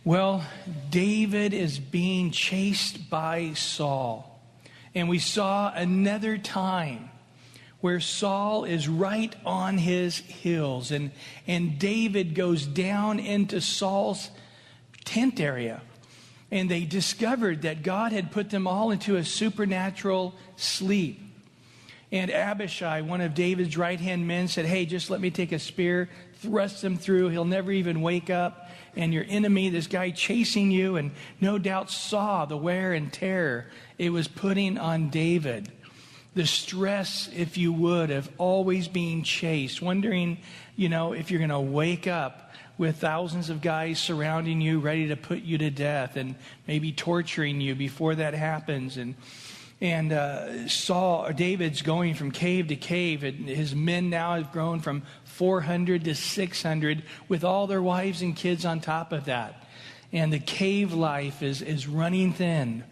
Well, David is being chased by Saul. And we saw another time where Saul is right on his heels. And David goes down into Saul's tent area. And they discovered that God had put them all into a supernatural sleep. And Abishai, one of David's right-hand men, said, hey, just let me take a spear, thrust him through. He'll never even wake up. And your enemy, this guy chasing you, and no doubt saw the wear and tear it was putting on David. The stress, if you would, of always being chased, wondering, if you're going to wake up with thousands of guys surrounding you, ready to put you to death, and maybe torturing you before that happens. And David's going from cave to cave, and his men now have grown from 400 to 600 with all their wives and kids on top of that. And the cave life is running thin.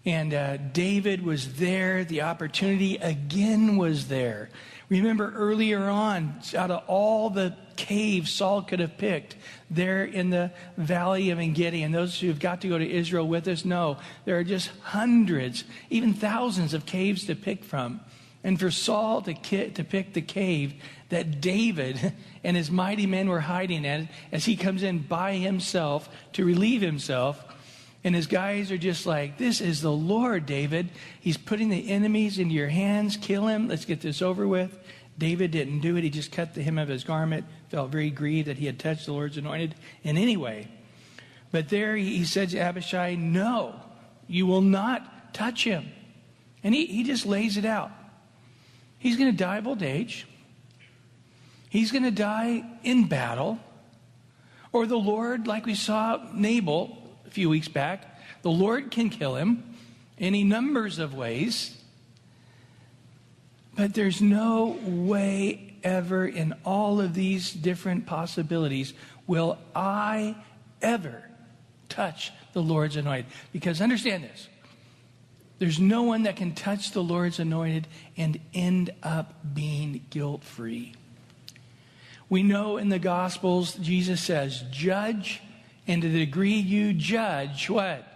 And David was there. The opportunity again was there. Remember earlier on, out of all the caves Saul could have picked, there in the valley of En-Gedi, and those who have got to go to Israel with us know, there are just hundreds, even thousands of caves to pick from. And for Saul to pick the cave that David and his mighty men were hiding in, as he comes in by himself to relieve himself, and his guys are just like, this is the Lord, David. He's putting the enemies into your hands. Kill him. Let's get this over with. David didn't do it. He just cut the hem of his garment, felt very grieved that he had touched the Lord's anointed in any way. But there he said to Abishai, no, you will not touch him. And he just lays it out. He's going to die of old age. He's going to die in battle. Or the Lord, like we saw Nabal a few weeks back, the Lord can kill him in any numbers of ways. But there's no way ever in all of these different possibilities will I ever touch the Lord's anointed. Because understand this, there's no one that can touch the Lord's anointed and end up being guilt-free. We know in the Gospels, Jesus says, judge, and to the degree you judge, what?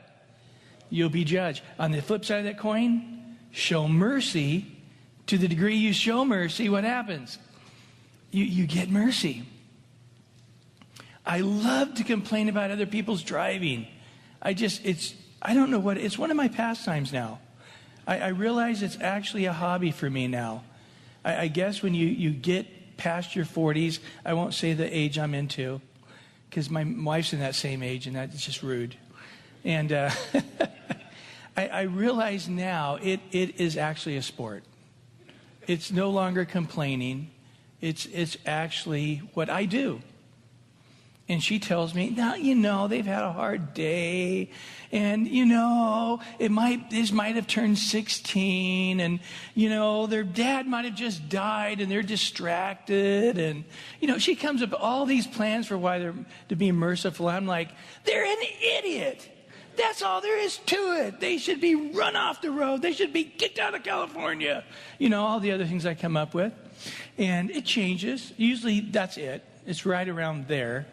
You'll be judged. On the flip side of that coin, show mercy. To the degree you show mercy, what happens? You get mercy. I love to complain about other people's driving. I don't know what, it's one of my pastimes now. I realize it's actually a hobby for me now. I guess when you get past your 40s, I won't say the age I'm into, because my wife's in that same age, and that's just rude. And I realize now it is actually a sport. It's no longer complaining. It's actually what I do. And she tells me, now, they've had a hard day. And, this might have turned 16. And, their dad might have just died and they're distracted. And, she comes up with all these plans for why they're to be merciful. I'm like, they're an idiot. That's all there is to it. They should be run off the road. They should be kicked out of California. All the other things I come up with. And it changes. Usually that's it. It's right around there.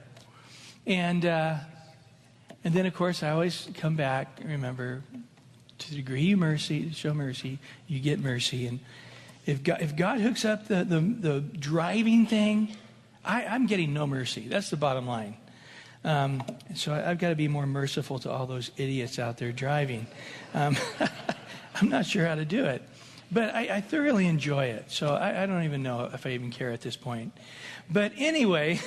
And then, of course, I always come back and remember, to the degree you show mercy, you get mercy. And if God hooks up the driving thing, I'm getting no mercy. That's the bottom line. So I've got to be more merciful to all those idiots out there driving. I'm not sure how to do it, but I thoroughly enjoy it. So I don't even know if I even care at this point. But anyway,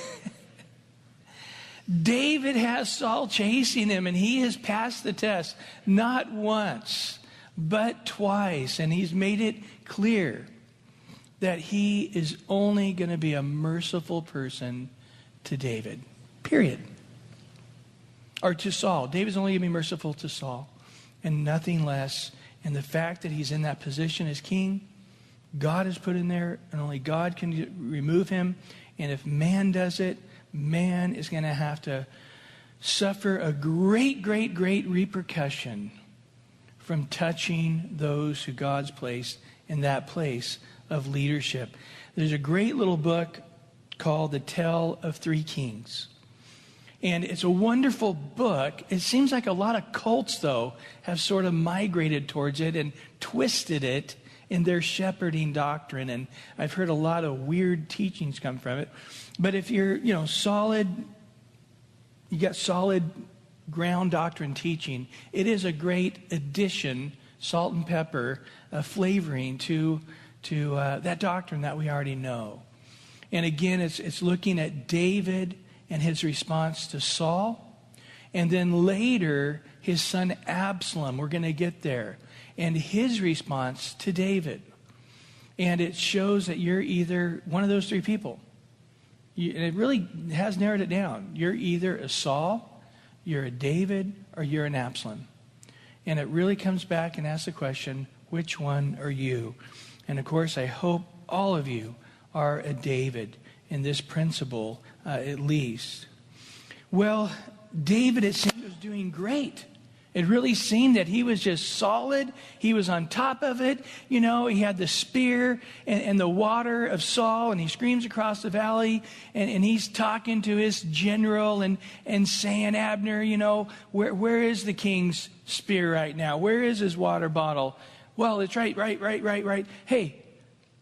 David has Saul chasing him, and he has passed the test not once, but twice. And he's made it clear that he is only going to be a merciful person to David, period. Or to Saul. David's only going to be merciful to Saul and nothing less. And the fact that he's in that position as king, God is put in there, and only God can remove him. And if man does it, man is going to have to suffer a great, great, great repercussion from touching those who God's placed in that place of leadership. There's a great little book called The Tale of Three Kings. And it's a wonderful book. It seems like a lot of cults, though, have sort of migrated towards it and twisted it in their shepherding doctrine. And I've heard a lot of weird teachings come from it. But if you're, solid, you got solid ground doctrine teaching, it is a great addition, salt and pepper, flavoring to that doctrine that we already know. And again, it's looking at David and his response to Saul. And then later, his son Absalom. We're going to get there. And his response to David. And it shows that you're either one of those three people. And it really has narrowed it down. You're either a Saul, you're a David, or you're an Absalom. And it really comes back and asks the question, which one are you? And of course, I hope all of you are a David in this principle, at least. Well, David, it seemed, was doing great. It really seemed that he was just solid. He was on top of it. He had the spear and the water of Saul, and he screams across the valley, and he's talking to his general and saying, Abner, where is the king's spear right now? Where is his water bottle? Well, it's right. Hey,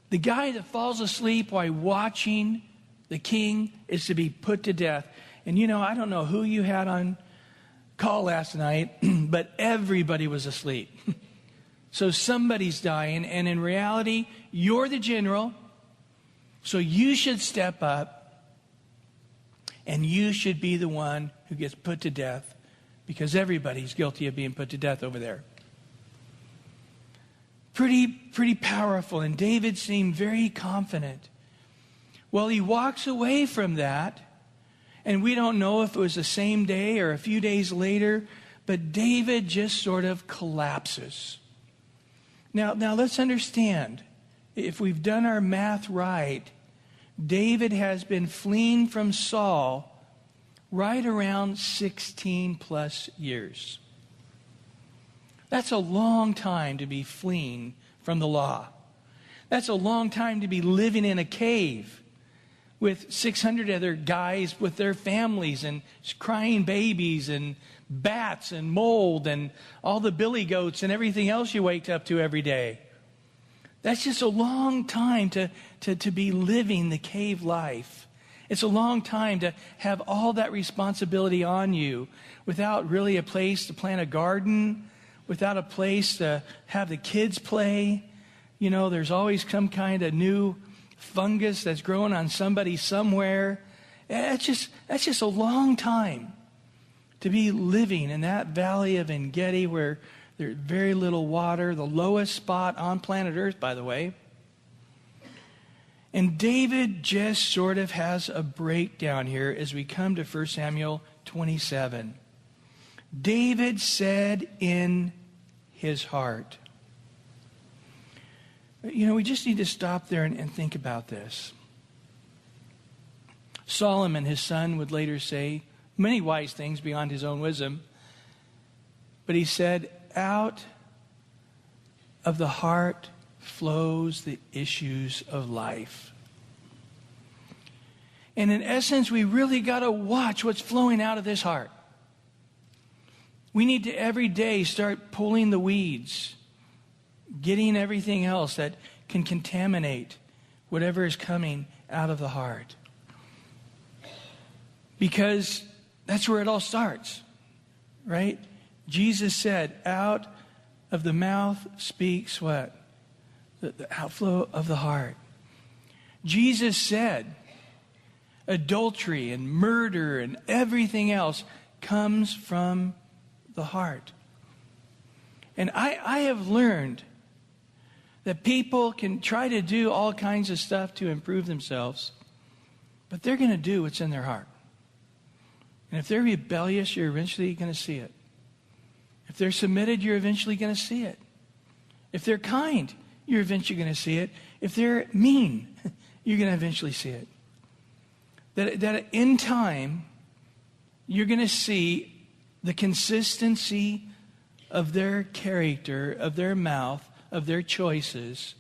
the guy that falls asleep while watching the king is to be put to death. And I don't know who you had on call last night, but everybody was asleep. So somebody's dying, and in reality, you're the general, so you should step up, and you should be the one who gets put to death, because everybody's guilty of being put to death over there. Pretty powerful, and David seemed very confident. Well, he walks away from that, and we don't know if it was the same day or a few days later, but David just sort of collapses. Now let's understand, if we've done our math right, David has been fleeing from Saul right around 16 plus years. That's a long time to be fleeing from the law. That's a long time to be living in a cave with 600 other guys with their families and crying babies and bats and mold and all the billy goats and everything else you wake up to every day. That's just a long time to be living the cave life. It's a long time to have all that responsibility on you without really a place to plant a garden, without a place to have the kids play. There's always some kind of new fungus that's growing on somebody somewhere. That's just a long time to be living in that valley of En-Gedi where there's very little water, the lowest spot on planet Earth, by the way. And David just sort of has a breakdown here as we come to 1 Samuel 27. David said in his heart. We just need to stop there and think about this. Solomon, his son, would later say many wise things beyond his own wisdom. But he said, out of the heart flows the issues of life. And in essence, we really got to watch what's flowing out of this heart. We need to every day start pulling the weeds, getting everything else that can contaminate whatever is coming out of the heart. Because that's where it all starts, right? Jesus said, out of the mouth speaks what? The outflow of the heart. Jesus said, adultery and murder and everything else comes from the heart. And I have learned that people can try to do all kinds of stuff to improve themselves, but they're going to do what's in their heart. And if they're rebellious, you're eventually going to see it. If they're submitted, you're eventually going to see it. If they're kind, you're eventually going to see it. If they're mean, you're going to eventually see it. That in time, you're going to see the consistency of their character, of their mouth, of their choices,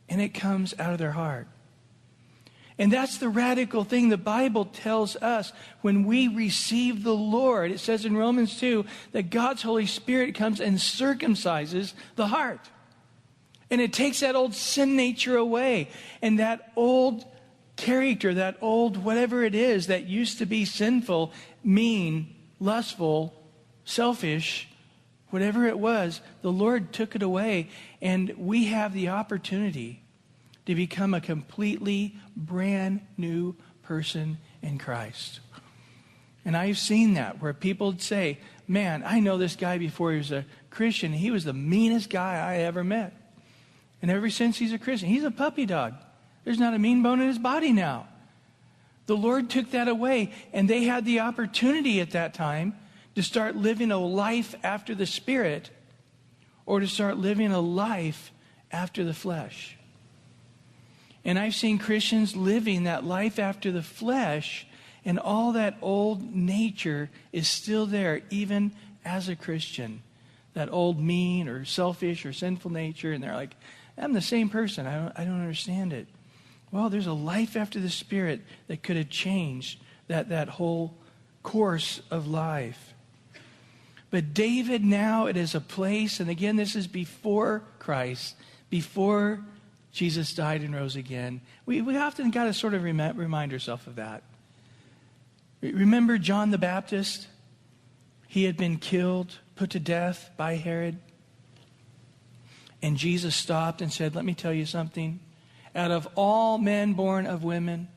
and it comes out of their heart. And that's the radical thing the Bible tells us. When we receive the Lord, it says in Romans 2 that God's Holy Spirit comes and circumcises the heart. And it takes that old sin nature away. And that old character, that old whatever it is that used to be sinful, mean, lustful, selfish, whatever it was, the Lord took it away. And we have the opportunity to become a completely brand new person in Christ. And I've seen that where people would say, man, I know this guy before he was a Christian. He was the meanest guy I ever met. And ever since he's a Christian, he's a puppy dog. There's not a mean bone in his body now. The Lord took that away, and they had the opportunity at that time to start living a life after the Spirit or to start living a life after the flesh. And I've seen Christians living that life after the flesh, and all that old nature is still there, even as a Christian. That old mean or selfish or sinful nature, and they're like, I'm the same person. I don't understand it. Well, there's a life after the Spirit that could have changed that whole course of life. But David now, it is a place, and again, this is before Christ, before Jesus died and rose again. We often got to sort of remind ourselves of that. Remember John the Baptist? He had been killed, put to death by Herod. And Jesus stopped and said, let me tell you something. Out of all men born of women,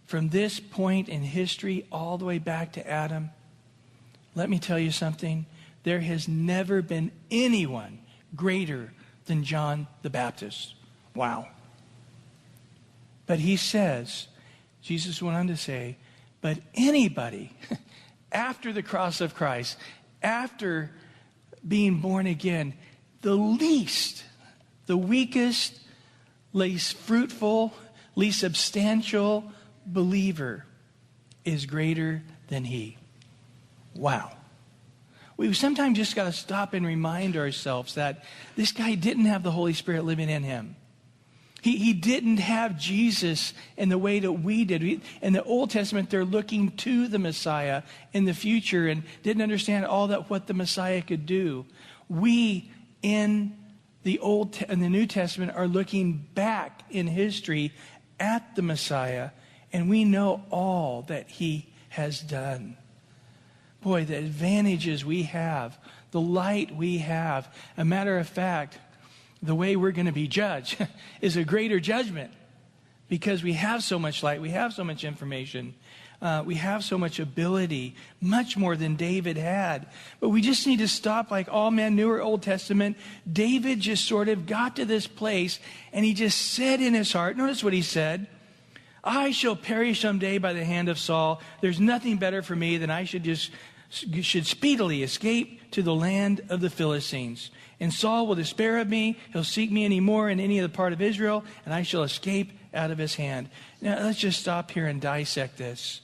from this point in history all the way back to Adam, let me tell you something. There has never been anyone greater than John the Baptist. Wow. But he says, Jesus went on to say, but anybody after the cross of Christ, after being born again, the least, the weakest, least fruitful, least substantial believer is greater than he. Wow. We've sometimes just got to stop and remind ourselves that this guy didn't have the Holy Spirit living in him. He didn't have Jesus in the way that we did. In the Old Testament, they're looking to the Messiah in the future and didn't understand all that what the Messiah could do. We in the New Testament are looking back in history at the Messiah, and we know all that he has done. Boy, the advantages we have, the light we have. A matter of fact, the way we're going to be judged is a greater judgment because we have so much light, we have so much information, we have so much ability, much more than David had. But we just need to stop like all men, New or Old Testament. David just sort of got to this place and he just said in his heart, notice what he said, I shall perish someday by the hand of Saul. There's nothing better for me than I should speedily escape to the land of the Philistines. And Saul will despair of me. He'll seek me any more in any other part of Israel, and I shall escape out of his hand. Now, let's just stop here and dissect this.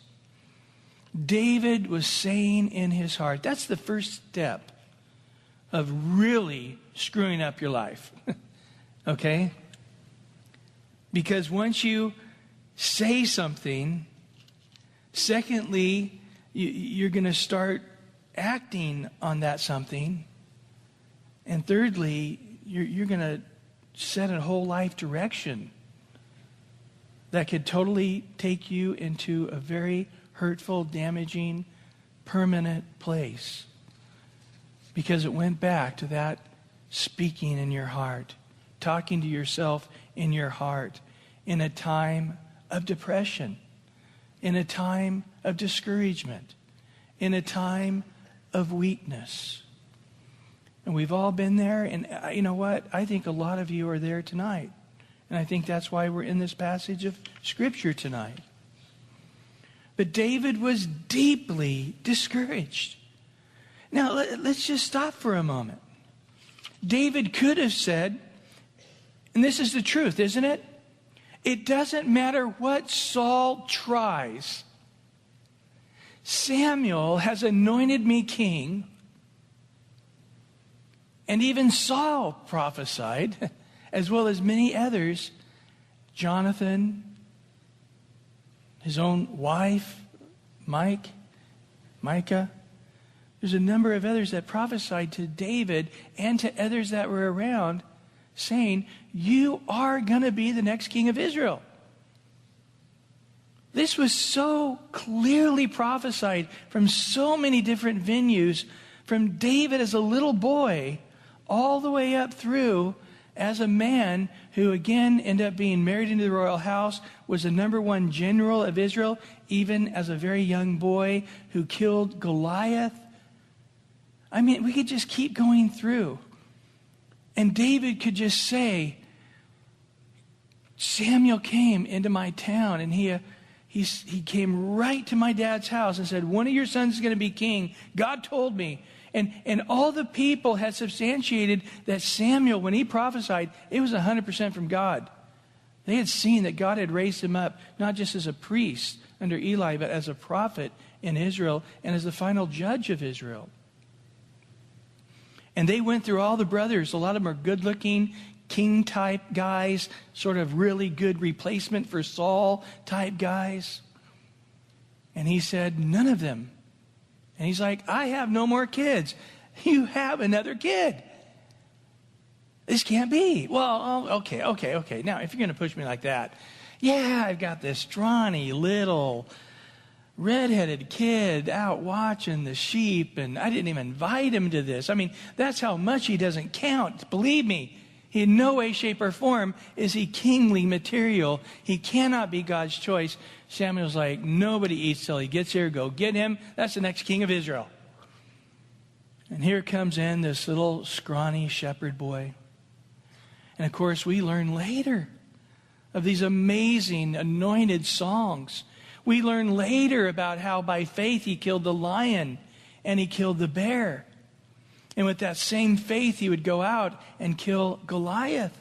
David was saying in his heart, that's the first step of really screwing up your life. Okay? Because once you say something, secondly, you're going to start acting on that something. And thirdly, you're going to set a whole life direction that could totally take you into a very hurtful, damaging, permanent place. Because it went back to that speaking in your heart, talking to yourself in your heart in a time of depression, in a time of discouragement, in a time of weakness. And we've all been there, and you know what? I think a lot of you are there tonight. And I think that's why we're in this passage of Scripture tonight. But David was deeply discouraged. Now, let's just stop for a moment. David could have said, and this is the truth, isn't it? It doesn't matter what Saul tries. Samuel has anointed me king. And even Saul prophesied, as well as many others, Jonathan, his own wife, Micah. There's a number of others that prophesied to David and to others that were around, saying, you are going to be the next king of Israel. This was so clearly prophesied from so many different venues, from David as a little boy all the way up through as a man who again ended up being married into the royal house, was the number one general of Israel, even as a very young boy, who killed Goliath. I mean, we could just keep going through. And David could just say, Samuel came into my town, and he came right to my dad's house and said, one of your sons is going to be king. God told me. And all the people had substantiated that Samuel, when he prophesied, it was 100% from God. They had seen that God had raised him up, not just as a priest under Eli, but as a prophet in Israel and as the final judge of Israel. And they went through all the brothers. A lot of them are good-looking, king-type guys, sort of really good replacement for Saul-type guys. And he said, none of them. And he's like, I have no more kids. You have another kid. This can't be. Well, okay. Now, if you're going to push me like that, yeah, I've got this scrawny little redheaded kid out watching the sheep, and I didn't even invite him to this. I mean, that's how much he doesn't count. Believe me, in no way, shape, or form is he kingly material. He cannot be God's choice. Samuel's like, nobody eats till he gets here. Go get him. That's the next king of Israel. And here comes in this little scrawny shepherd boy. And of course, we learn later of these amazing anointed songs. We learn later about how by faith he killed the lion and he killed the bear. And with that same faith, he would go out and kill Goliath.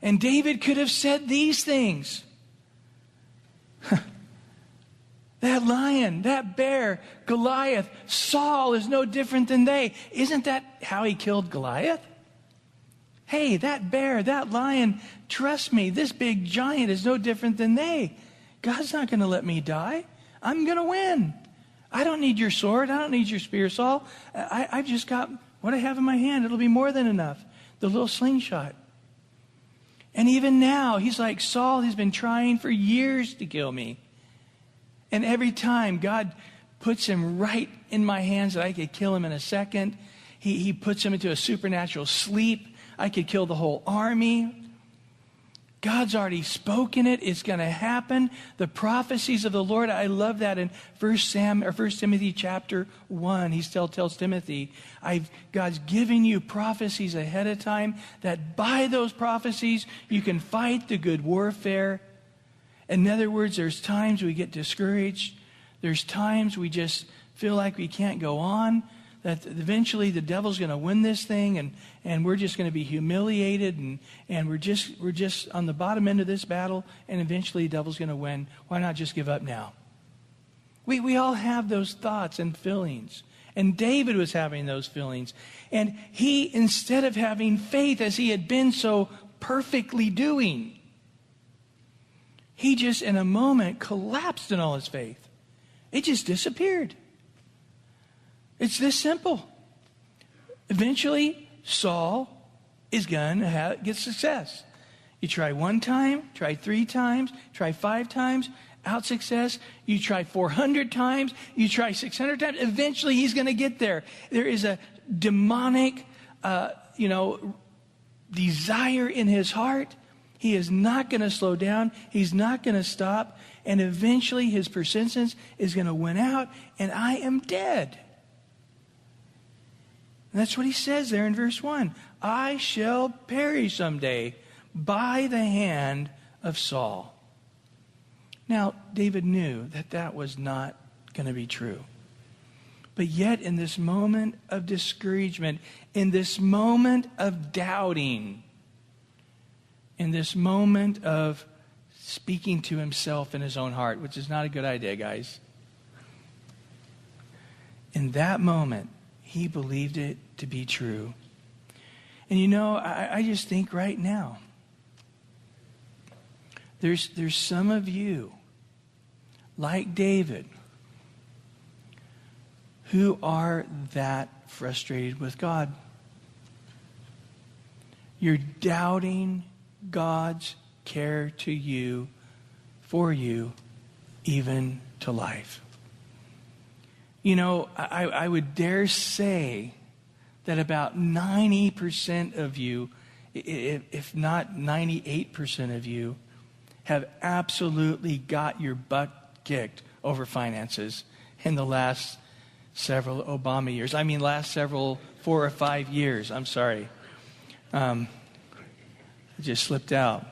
And David could have said these things. That lion, that bear, Goliath, Saul is no different than they. Isn't that how he killed Goliath? Hey, that bear, that lion, trust me, this big giant is no different than they. God's not going to let me die. I'm going to win. I don't need your sword. I don't need your spear, Saul. I've just got what I have in my hand. It'll be more than enough. The little slingshot. And even now, he's like, Saul has been trying for years to kill me. And every time God puts him right in my hands that I could kill him in a second, he puts him into a supernatural sleep. I could kill the whole army. God's already spoken it. It's going to happen. The prophecies of the Lord, I love that in 1 Timothy chapter 1. He still tells Timothy, God's giving you prophecies ahead of time, that by those prophecies you can fight the good warfare. In other words, there's times we get discouraged. There's times we just feel like we can't go on, that eventually the devil's going to win this thing, and we're just going to be humiliated, and we're just on the bottom end of this battle, and eventually the devil's going to win. Why not just give up now? We all have those thoughts and feelings. And David was having those feelings. And he, instead of having faith as he had been so perfectly doing, he just in a moment collapsed in all his faith. It just disappeared. It's this simple. Eventually, Saul is going to get success. You try one time, try 3 times, try 5 times, out success. You try 400 times, you try 600 times. Eventually, he's going to get there. There is a demonic, desire in his heart. He is not going to slow down. He's not going to stop. And eventually, his persistence is going to win out, and I am dead. And that's what he says there in verse 1. I shall perish someday by the hand of Saul. Now, David knew that that was not going to be true. But yet, in this moment of discouragement, in this moment of doubting, in this moment of speaking to himself in his own heart, which is not a good idea, guys. In that moment, he believed it to be true. And I just think right now, There's some of you, like David, who are that frustrated with God. You're doubting God's care to you, for you, even to life. You know, I would dare say that about 90% of you, if not 98% of you, have absolutely got your butt kicked over finances in the last several Obama years. I mean, last several 4 or 5 years. I'm sorry. It just slipped out.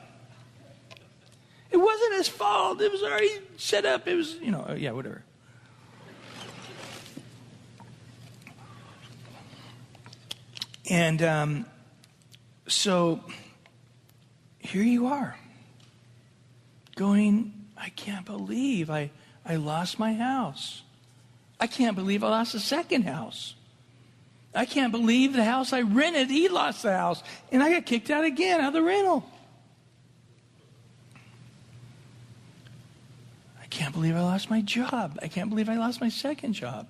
It wasn't his fault. It was already set up. It was, yeah, whatever. And so here you are, going, I can't believe I lost my house. I can't believe I lost the second house. I can't believe the house I rented, he lost the house. And I got kicked out again out of the rental. I can't believe I lost my job. I can't believe I lost my second job.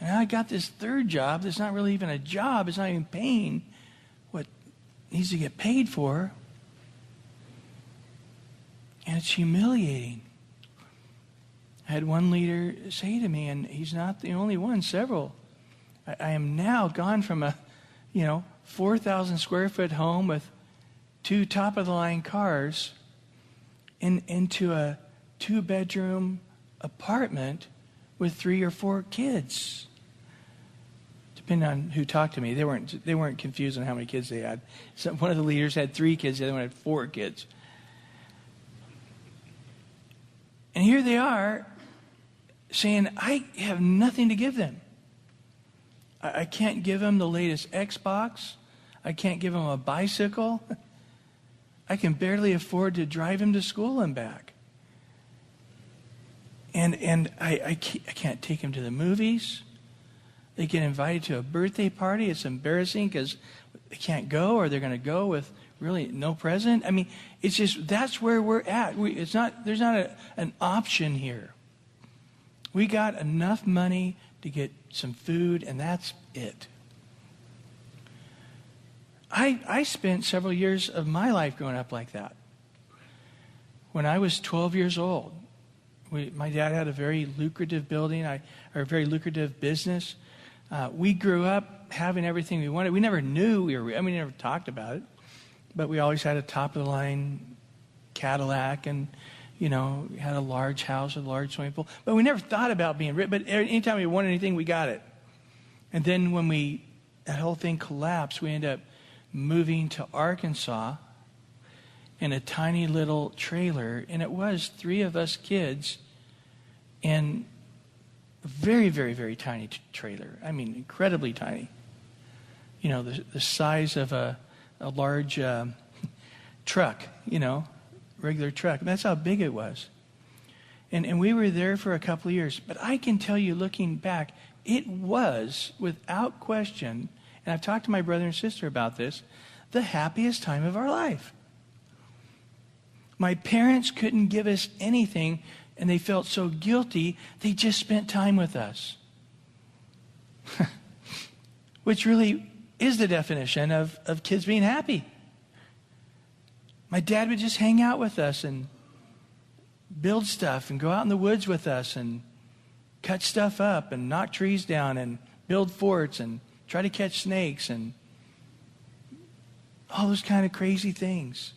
And I got this third job that's not really even a job. It's not even paying what needs to get paid for. And it's humiliating. I had one leader say to me, and he's not the only one, several. I am now gone from a, 4,000 square foot home with 2 top-of-the-line cars into a 2-bedroom apartment with 3 or 4 kids. Depending on who talked to me, they weren't confused on how many kids they had. So one of the leaders had 3 kids, the other one had 4 kids. And here they are saying, I have nothing to give them. I can't give them the latest Xbox. I can't give them a bicycle. I can barely afford to drive him to school and back. And I can't take him to the movies. They get invited to a birthday party. It's embarrassing because they can't go, or they're going to go with really no present. I mean, it's just, that's where we're at. There's not an option here. We got enough money to get some food, and that's it. I spent several years of my life growing up like that. When I was 12 years old, my dad had a very lucrative building, or a very lucrative business. We grew up having everything we wanted. We never knew we never talked about it, but we always had a top-of-the-line Cadillac, and we had a large house with a large swimming pool. But we never thought about being rich. But anytime we wanted anything, we got it. And then when that whole thing collapsed, we ended up moving to Arkansas in a tiny little trailer. And it was 3 of us kids in a very, very, very tiny trailer. I mean, incredibly tiny. The size of a large truck, regular truck. That's how big it was. And we were there for a couple of years. But I can tell you, looking back, it was, without question, and I've talked to my brother and sister about this, the happiest time of our life. My parents couldn't give us anything, and they felt so guilty, they just spent time with us. Which really is the definition of kids being happy. My dad would just hang out with us and build stuff and go out in the woods with us and cut stuff up and knock trees down and build forts and try to catch snakes and all those kind of crazy things.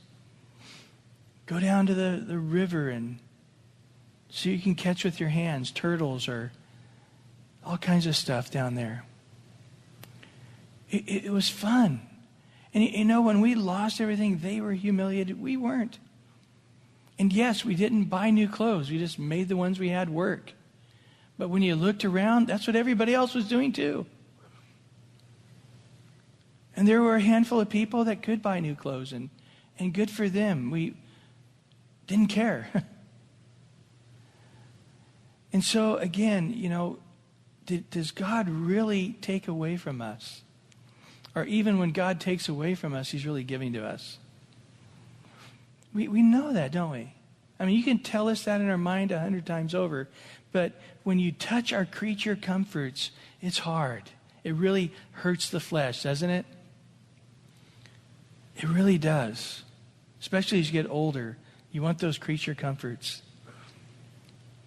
Go down to the river and see you can catch with your hands turtles or all kinds of stuff down there. It was fun. And when we lost everything, they were humiliated. We weren't. And yes, we didn't buy new clothes. We just made the ones we had work. But when you looked around, that's what everybody else was doing too. And there were a handful of people that could buy new clothes, and good for them. We didn't care. And so again, does God really take away from us? Or even when God takes away from us, he's really giving to us. We know that, don't we? I mean, you can tell us that in our mind 100 times over, but when you touch our creature comforts, it's hard. It really hurts the flesh, doesn't it? It really does. Especially as you get older. You want those creature comforts.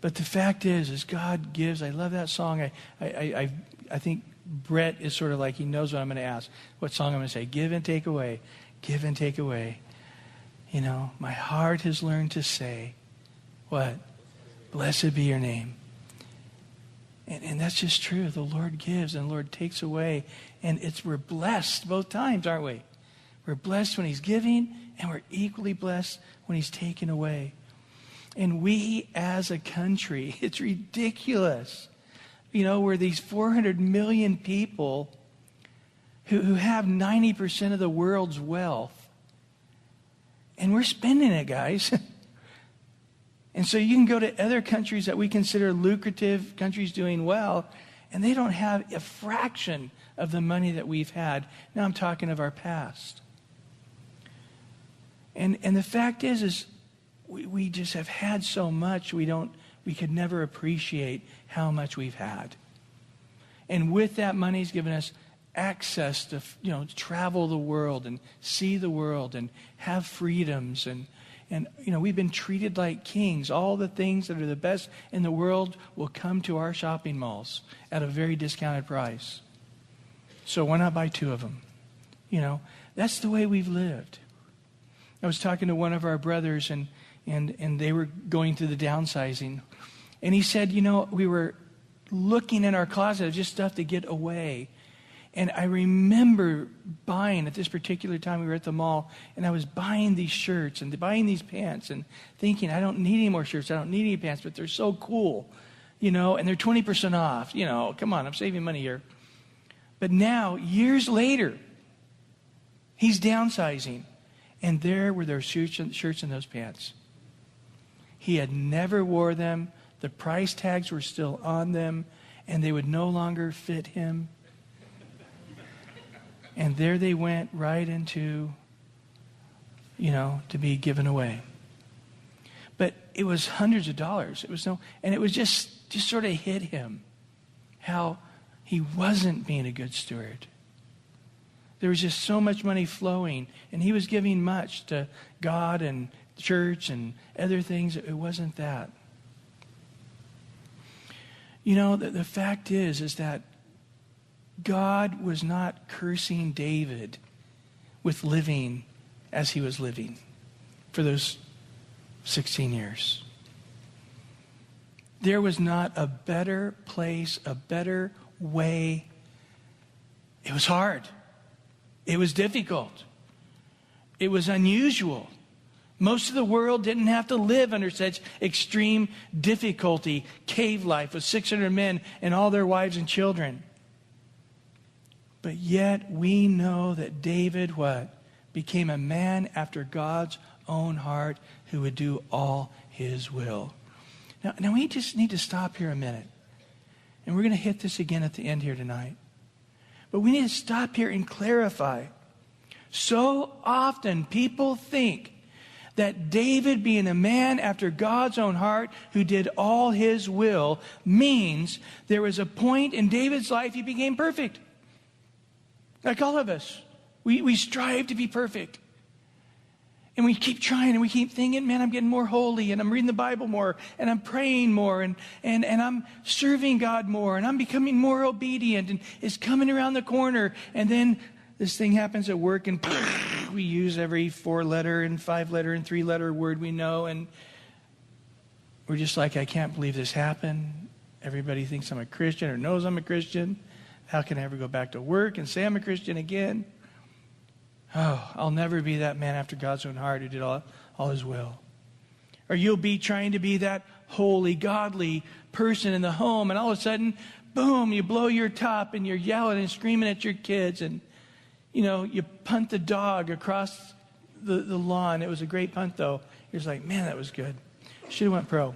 But the fact is God gives. I love that song. I think Brett is sort of like, he knows what I'm going to ask. What song I'm going to say. Give and take away. Give and take away. You know, my heart has learned to say, what? Blessed be your name. And that's just true. The Lord gives and the Lord takes away. And we're blessed both times, aren't we? We're blessed when he's giving, and we're equally blessed when he's taken away. And we as a country, it's ridiculous. You know, we're these 400 million people who have 90% of the world's wealth. And we're spending it, guys. And so you can go to other countries that we consider lucrative, countries doing well, and they don't have a fraction of the money that we've had. Now I'm talking of our past. And the fact is we just have had so much, we could never appreciate how much we've had. And with that money, he's given us access to, travel the world and see the world and have freedoms. And we've been treated like kings. All the things that are the best in the world will come to our shopping malls at a very discounted price. So why not buy 2 of them? That's the way we've lived. I was talking to one of our brothers, and they were going through the downsizing. And he said, we were looking in our closet of just stuff to get away. And I remember buying, at this particular time, we were at the mall, and I was buying these shirts and buying these pants and thinking, I don't need any more shirts, I don't need any pants, but they're so cool, and they're 20% off. Come on, I'm saving money here. But now, years later, he's downsizing. And there were their shirts and those pants. He had never wore them. The price tags were still on them. And they would no longer fit him. And there they went right into, to be given away. But it was hundreds of dollars. And it was just sort of hit him how he wasn't being a good steward. There was just so much money flowing, and he was giving much to God and church and other things. It wasn't that. The fact is that God was not cursing David with living as he was living for those 16 years. There was not a better place, a better way. It was hard. It was difficult. It was unusual. Most of the world didn't have to live under such extreme difficulty. Cave life with 600 men and all their wives and children. But yet we know that David, became a man after God's own heart who would do all his will. Now we just need to stop here a minute. And we're going to hit this again at the end here tonight. But we need to stop here and clarify. So often people think that David being a man after God's own heart who did all his will means there was a point in David's life he became perfect. Like all of us. We strive to be perfect. And we keep trying and we keep thinking, man, I'm getting more holy and I'm reading the Bible more and I'm praying more and I'm serving God more and I'm becoming more obedient and it's coming around the corner. And then this thing happens at work and we use every 4-letter and 5-letter and 3-letter word we know. And we're just like, I can't believe this happened. Everybody thinks I'm a Christian or knows I'm a Christian. How can I ever go back to work and say I'm a Christian again? Oh, I'll never be that man after God's own heart who did all his will. Or you'll be trying to be that holy, godly person in the home, and all of a sudden, boom, you blow your top and you're yelling and screaming at your kids, and you punt the dog across the lawn. It was a great punt, though. You're just like, man, that was good. Should have went pro.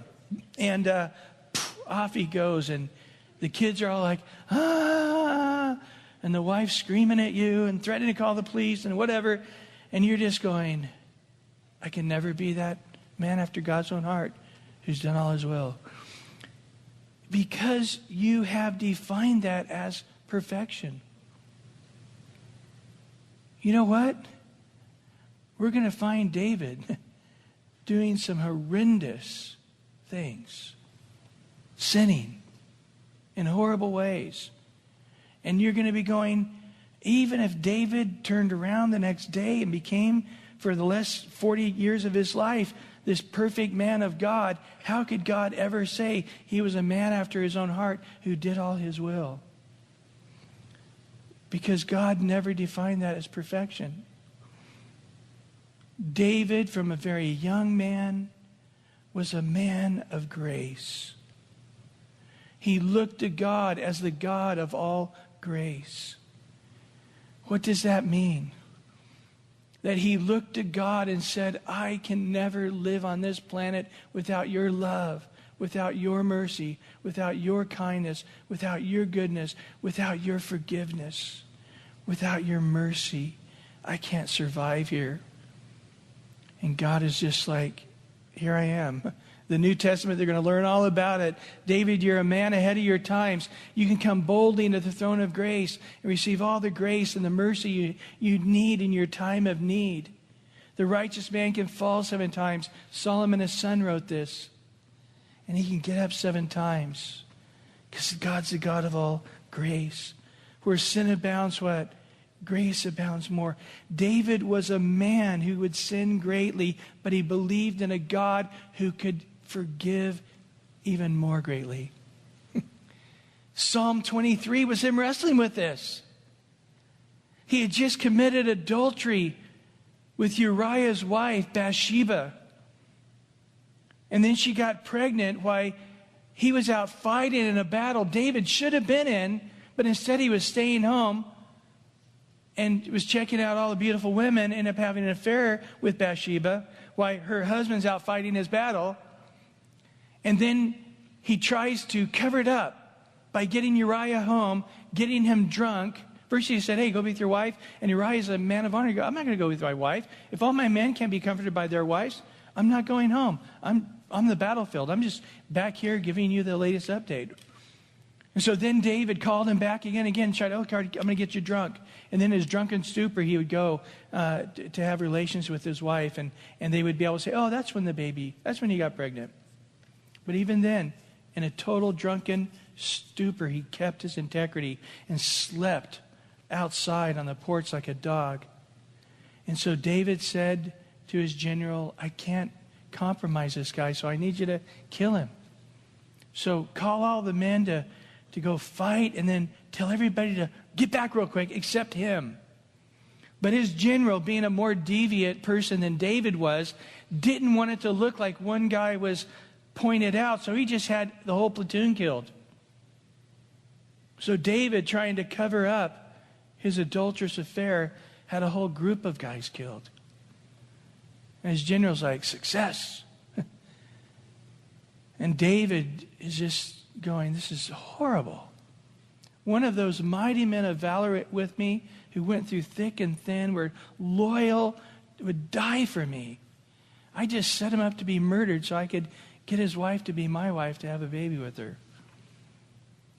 And off he goes, and the kids are all like, ah, and the wife's screaming at you and threatening to call the police and whatever. And you're just going, I can never be that man after God's own heart who's done all his will. Because you have defined that as perfection. You know what? We're going to find David doing some horrendous things, sinning in horrible ways. And you're going to be going, even if David turned around the next day and became, for the last 40 years of his life, this perfect man of God, how could God ever say he was a man after his own heart who did all his will? Because God never defined that as perfection. David, from a very young man, was a man of grace. He looked to God as the God of all grace. What does that mean? That he looked to God and said, I can never live on this planet without your love, without your mercy, without your kindness, without your goodness, without your forgiveness, without your mercy. I can't survive here. And God is just like, here I am. The New Testament, they're going to learn all about it. David, you're a man ahead of your times. You can come boldly into the throne of grace and receive all the grace and the mercy you need in your time of need. The righteous man can fall 7 times. Solomon, his son, wrote this. And he can get up 7 times. Because God's the God of all grace. Where sin abounds, what? Grace abounds more. David was a man who would sin greatly, but he believed in a God who could forgive even more greatly. Psalm 23 was him wrestling with this. He had just committed adultery with Uriah's wife, Bathsheba. And then she got pregnant while he was out fighting in a battle David should have been in, but instead he was staying home and was checking out all the beautiful women, ended up having an affair with Bathsheba while her husband's out fighting his battle. And then he tries to cover it up by getting Uriah home, getting him drunk. First he said, hey, go be with your wife. And Uriah's a man of honor. He goes, I'm not going to go with my wife. If all my men can't be comforted by their wives, I'm not going home. I'm on the battlefield. I'm just back here giving you the latest update. And so then David called him back again, tried, oh, I'm going to get you drunk. And then his drunken stupor, he would go to have relations with his wife. And they would be able to say, oh, that's when he got pregnant. But even then, in a total drunken stupor, he kept his integrity and slept outside on the porch like a dog. And so David said to his general, I can't compromise this guy, so I need you to kill him. So call all the men to go fight, and then tell everybody to get back real quick except him. But his general, being a more deviant person than David was, didn't want it to look like one guy was pointed out, so he just had the whole platoon killed. So David, trying to cover up his adulterous affair, had a whole group of guys killed. And his general's like, success. And David is just going, this is horrible. One of those mighty men of valor with me who went through thick and thin, were loyal, would die for me. I just set him up to be murdered so I could get his wife to be my wife, to have a baby with her.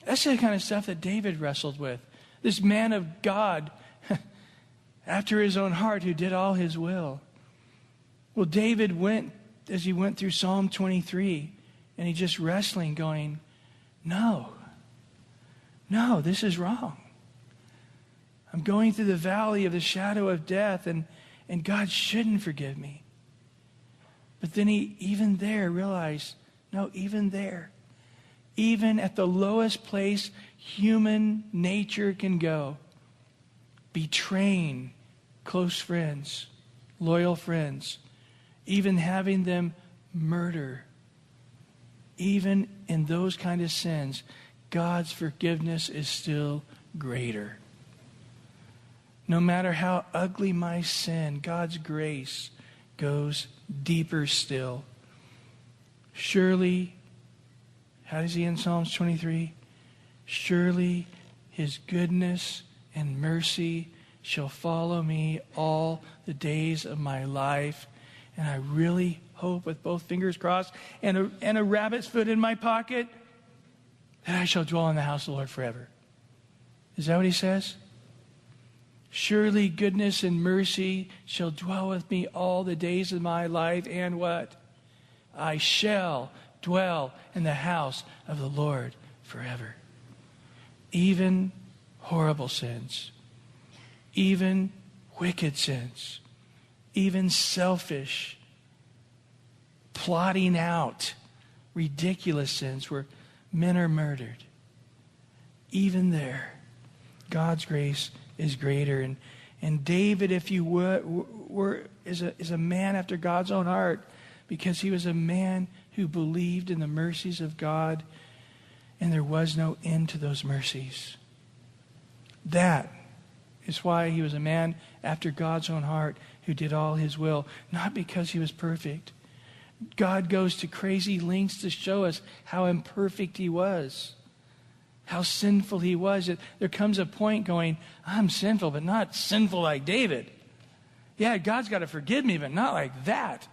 That's the kind of stuff that David wrestled with. This man of God, after his own heart, who did all his will. Well, David went, as he went through Psalm 23, and he just wrestling, going, no, this is wrong. I'm going through the valley of the shadow of death, and God shouldn't forgive me. But then he, even there, realized, no, even there, even at the lowest place human nature can go, betraying close friends, loyal friends, even having them murder, even in those kind of sins, God's forgiveness is still greater. No matter how ugly my sin, God's grace goes deeper still. Surely, how does he end Psalms 23? Surely his goodness and mercy shall follow me all the days of my life, And I really hope with both fingers crossed and a rabbit's foot in my pocket that I shall dwell in the house of the Lord forever. Is that what he says? Surely goodness and mercy shall dwell with me all the days of my life. And what? I shall dwell in the house of the Lord forever. Even horrible sins, even wicked sins, even selfish, plotting out ridiculous sins where men are murdered. Even there, God's grace is greater. And David, if you is a man after God's own heart, because he was a man who believed in the mercies of God, and there was no end to those mercies. That is why he was a man after God's own heart who did all his will, not because he was perfect. God goes to crazy lengths to show us how imperfect he was, how sinful he was. There comes a point going, I'm sinful, but not sinful like David. Yeah, God's got to forgive me, but not like that.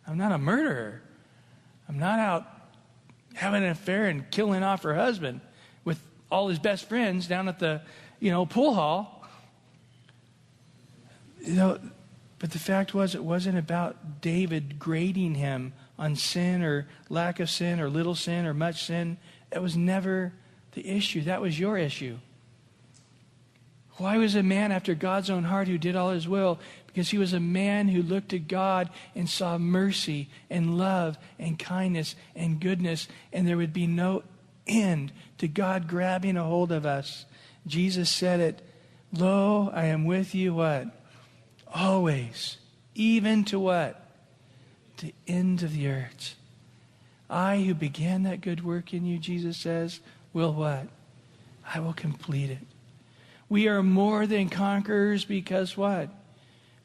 I'm not a murderer. I'm not out having an affair and killing off her husband with all his best friends down at the, pool hall. But the fact was, it wasn't about David grading him on sin or lack of sin or little sin or much sin. That was never the issue. That was your issue. Why was a man after God's own heart who did all his will? Because he was a man who looked at God and saw mercy and love and kindness and goodness, and there would be no end to God grabbing a hold of us. Jesus said it, "Lo, I am with you," what? Always, even to what? The end of the earth. I who began that good work in you, Jesus says, will what? I will complete it. We are more than conquerors because what?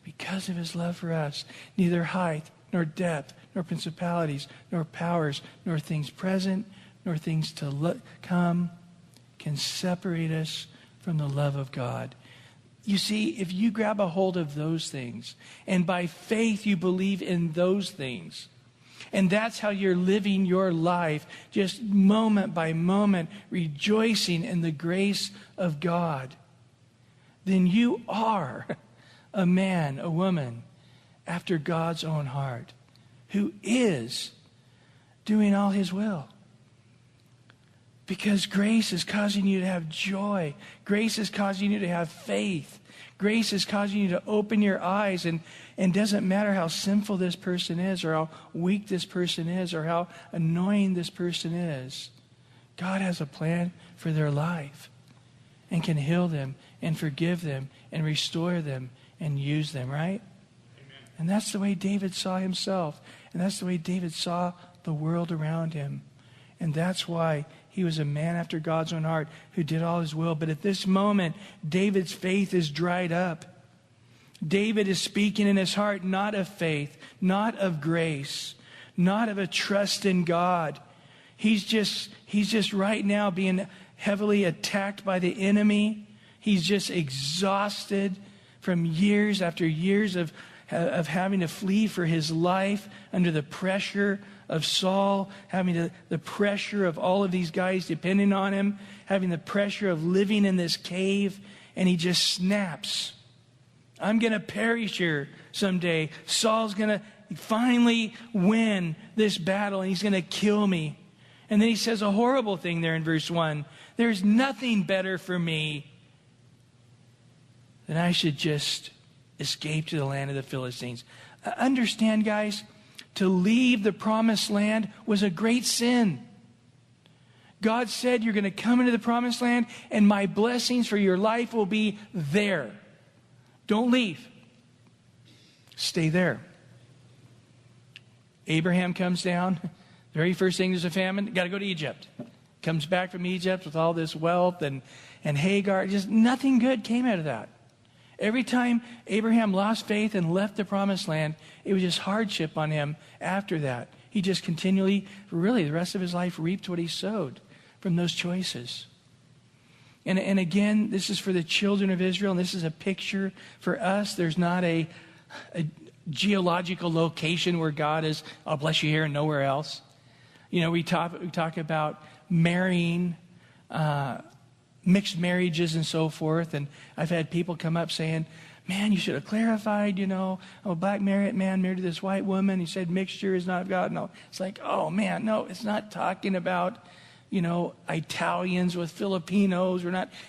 Because of his love for us. Neither height, nor depth, nor principalities, nor powers, nor things present, nor things to come can separate us from the love of God. You see, if you grab a hold of those things, and by faith you believe in those things, and that's how you're living your life, just moment by moment, rejoicing in the grace of God, then you are a man, a woman, after God's own heart, who is doing all his will. Because grace is causing you to have joy. Grace is causing you to have faith. Grace is causing you to open your eyes, and doesn't matter how sinful this person is, or how weak this person is, or how annoying this person is. God has a plan for their life and can heal them and forgive them and restore them and use them, right? Amen. And that's the way David saw himself. And that's the way David saw the world around him. And that's why he was a man after God's own heart who did all his will. But at this moment, David's faith is dried up. David is speaking in his heart not of faith, not of grace, not of a trust in God. He's just right now being heavily attacked by the enemy. He's just exhausted from years after years of having to flee for his life under the pressure of Saul, having the pressure of all of these guys depending on him, having the pressure of living in this cave, and he just snaps. I'm going to perish here someday. Saul's going to finally win this battle, and he's going to kill me. And then he says a horrible thing there in verse 1. There's nothing better for me than I should just escape to the land of the Philistines. Understand, guys, to leave the promised land was a great sin. God said, you're going to come into the promised land, and my blessings for your life will be there. Don't leave. Stay there. Abraham comes down. The very first thing, there's a famine. Got to go to Egypt. Comes back from Egypt with all this wealth and Hagar. Just nothing good came out of that. Every time Abraham lost faith and left the promised land, it was just hardship on him after that. He just continually, really, the rest of his life reaped what he sowed from those choices. And again, this is for the children of Israel, and this is a picture for us. There's not a geological location where God is, I'll bless you here and nowhere else. You know, we talk about marrying, mixed marriages and so forth. And I've had people come up saying, man, you should have clarified, you know, I'm a black man married to this white woman. He said mixture is not of God. No, it's like, oh man, no, it's not talking about, you know, Italians with Filipinos.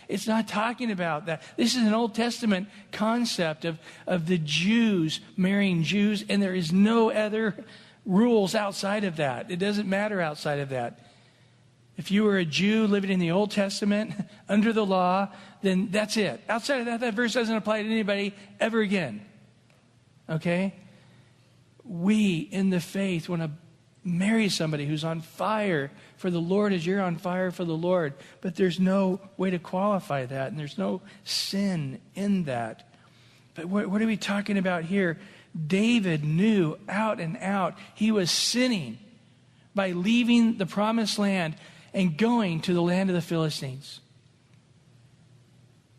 It's not talking about that. This is an Old Testament concept of the Jews marrying Jews, and there is no other rules outside of that. It doesn't matter outside of that. If you were a Jew living in the Old Testament under the law, then that's it. Outside of that, that verse doesn't apply to anybody ever again. Okay? We in the faith want to marry somebody who's on fire for the Lord as you're on fire for the Lord. But there's no way to qualify that, and there's no sin in that. But what are we talking about here? David knew out and out he was sinning by leaving the promised land and going to the land of the Philistines.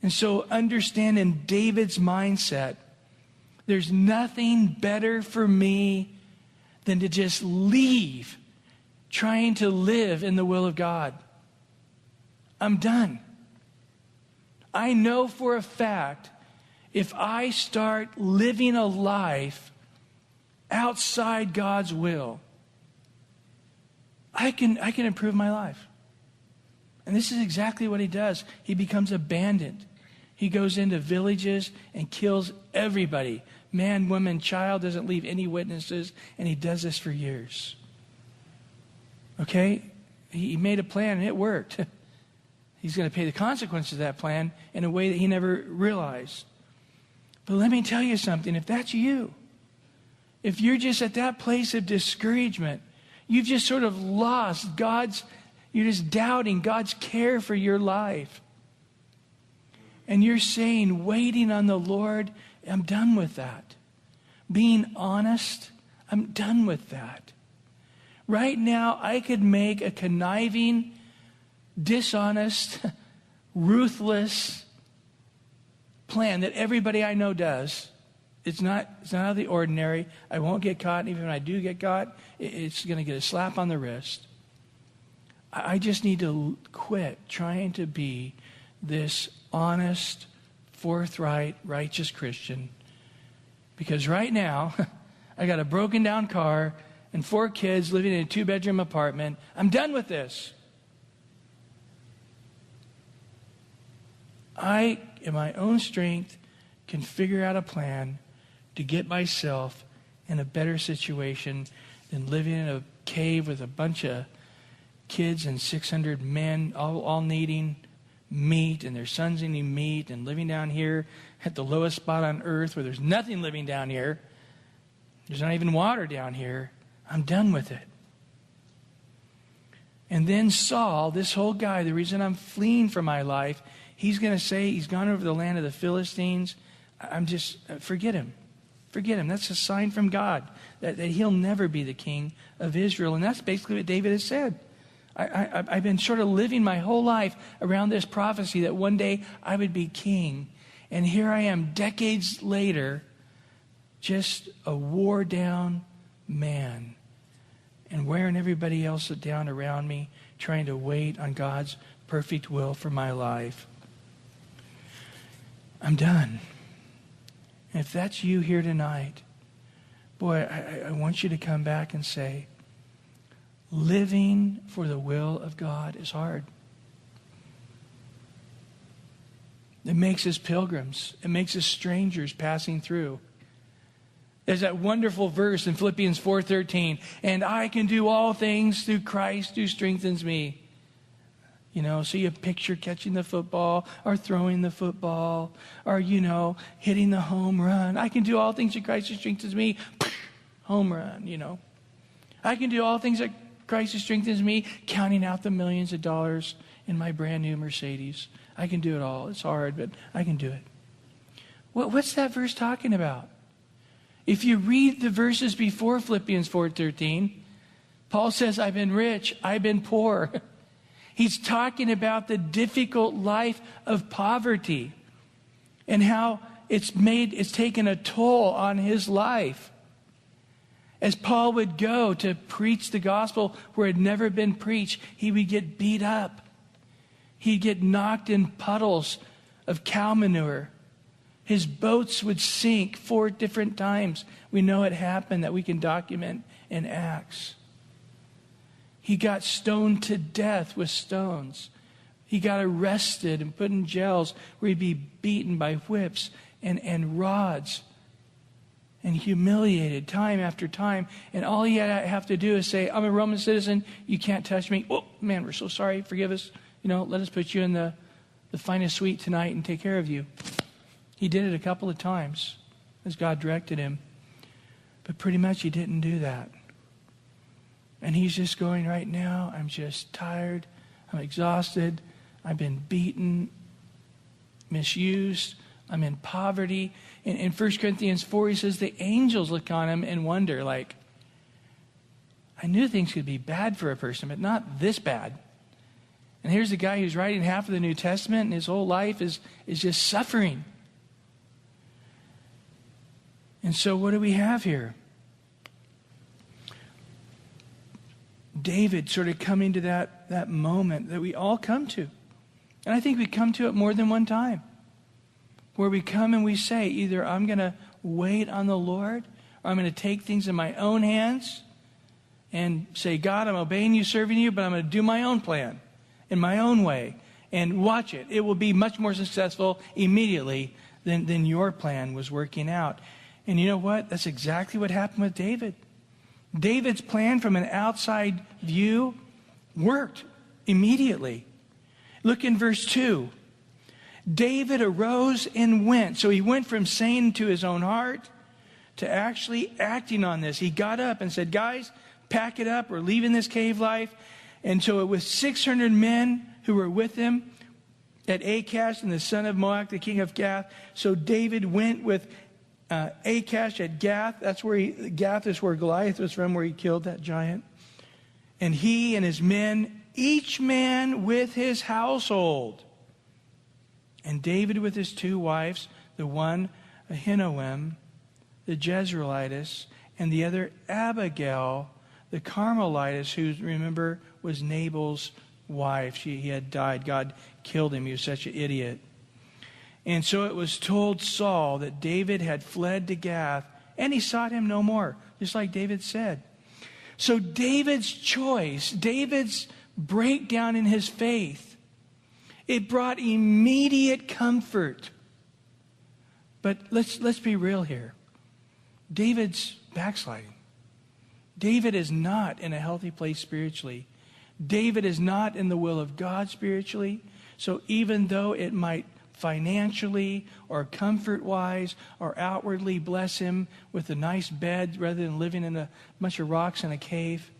And so understand in David's mindset, there's nothing better for me than to just leave trying to live in the will of God. I'm done. I know for a fact if I start living a life outside God's will, I can improve my life. And this is exactly what he does. He becomes a bandit. He goes into villages and kills everybody. Man, woman, child, doesn't leave any witnesses, and he does this for years. Okay? He made a plan and it worked. He's going to pay the consequences of that plan in a way that he never realized. But let me tell you something. If that's you, if you're just at that place of discouragement, you've just sort of lost you're just doubting God's care for your life. And you're saying, waiting on the Lord, I'm done with that. Being honest, I'm done with that. Right now, I could make a conniving, dishonest, ruthless plan that everybody I know does. It's not out of the ordinary. I won't get caught. Even when I do get caught, it's going to get a slap on the wrist. I just need to quit trying to be this honest, forthright, righteous Christian. Because right now, I got a broken down car and 4 kids living in a 2-bedroom apartment. I'm done with this. I, in my own strength, can figure out a plan to get myself in a better situation than living in a cave with a bunch of kids and 600 men all needing meat, and their sons needing meat, and living down here at the lowest spot on earth where there's nothing living down here. There's not even water down here. I'm done with it. And then Saul, this whole guy, the reason I'm fleeing for my life, he's going to say he's gone over the land of the Philistines. Forget him. Forget him. That's a sign from God that he'll never be the king of Israel. And that's basically what David has said. I've been sort of living my whole life around this prophecy that one day I would be king. And here I am decades later, just a wore-down man. And wearing everybody else down around me, trying to wait on God's perfect will for my life. I'm done. And if that's you here tonight, boy, I want you to come back and say, living for the will of God is hard. It makes us pilgrims. It makes us strangers passing through. There's that wonderful verse in Philippians 4:13, and I can do all things through Christ who strengthens me. You know, so you picture catching the football or throwing the football or, hitting the home run. I can do all things through Christ who strengthens me. Home run, I can do all things that Christ who strengthens me, counting out the millions of dollars in my brand new Mercedes. I can do it all. It's hard, but I can do it. What's that verse talking about? If you read the verses before Philippians 4:13, Paul says, I've been rich, I've been poor. He's talking about the difficult life of poverty and how it's taken a toll on his life. As Paul would go to preach the gospel where it had never been preached, he would get beat up. He'd get knocked in puddles of cow manure. His boats would sink 4 different times. We know it happened, that we can document in Acts. He got stoned to death with stones. He got arrested and put in jails where he'd be beaten by whips and rods and humiliated time after time. And all he had to have to do is say, I'm a Roman citizen. You can't touch me. Oh, man, we're so sorry. Forgive us. Let us put you in the finest suite tonight and take care of you. He did it a couple of times as God directed him. But pretty much he didn't do that. And he's just going, right now, I'm just tired. I'm exhausted. I've been beaten, misused. I'm in poverty. In 1 Corinthians 4, he says the angels look on him and wonder, like, I knew things could be bad for a person, but not this bad. And here's a guy who's writing half of the New Testament, and his whole life is just suffering. And so what do we have here? David sort of coming to that moment that we all come to. And I think we come to it more than one time. Where we come and we say, either I'm going to wait on the Lord, or I'm going to take things in my own hands and say, God, I'm obeying you, serving you, but I'm going to do my own plan in my own way. And watch it. It will be much more successful immediately than your plan was working out. And you know what? That's exactly what happened with David. David's plan from an outside view worked immediately. Look in verse 2. David arose and went. So he went from saying to his own heart to actually acting on this. He got up and said, guys, pack it up. We're leaving this cave life. And so it was 600 men who were with him at Achash and the son of Maoch, the king of Gath. So David went with Achash at Gath. Gath is where Goliath was from, where he killed that giant. And he and his men, each man with his household. And David with his 2 wives, the one Ahinoam, the Jezreelitess, and the other Abigail, the Carmelitess, who, remember, was Nabal's wife. He had died. God killed him. He was such an idiot. And so it was told Saul that David had fled to Gath, and he sought him no more, just like David said. So David's choice, David's breakdown in his faith, it brought immediate comfort. But let's be real here. David's backsliding. David is not in a healthy place spiritually. David is not in the will of God spiritually. So even though it might financially or comfort-wise or outwardly bless him with a nice bed rather than living in a bunch of rocks in a cave,